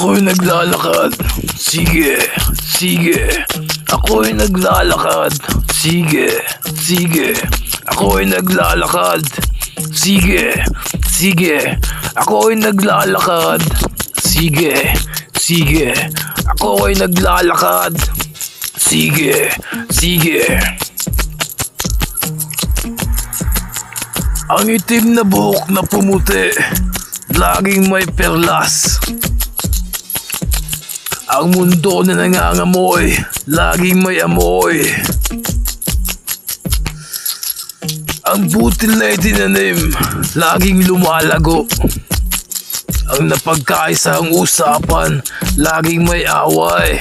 Ako'y naglalakad. Sige, sige. Ako'y naglalakad. Sige, sige. Ako'y naglalakad. Sige, sige. Ako'y naglalakad. Sige, sige. Ako'y naglalakad. Sige, sige. Ang itim na buhok na pumuti, laging may perlas. Ang mundo na nangangamoy, laging may amoy. Ang butil na itinanim, laging lumalago. Ang napagkaisang usapan, laging may away.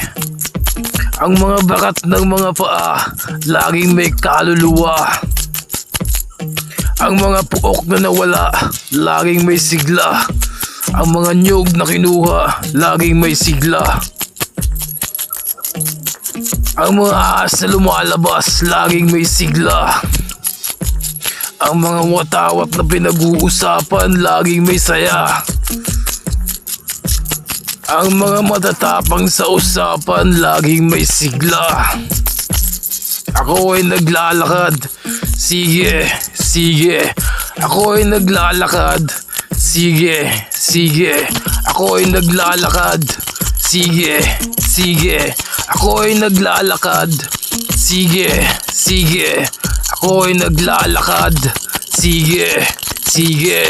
Ang mga bakat ng mga paa, laging may kaluluwa. Ang mga puok na nawala, laging may sigla. Ang mga nyug na kinuha, laging may sigla. Ang mga ahas na lumalabas, laging may sigla. Ang mga watawat na pinag-uusapan, laging may saya. Ang mga matatapang sa usapan, laging may sigla. Ako ay naglalakad. Sige, sige. Ako ay naglalakad. Sige, sige. Ako ay naglalakad. Sige, sige. Ako ay naglalakad. Sige, sige. Ako ay naglalakad. Sige, sige.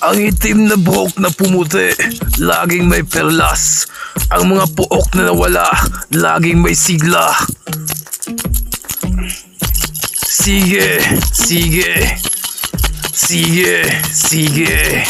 Ang itim na buhok na pumuti, laging may perlas. Ang mga puok na nawala, laging may sigla. Sige, sige. Sige, sige.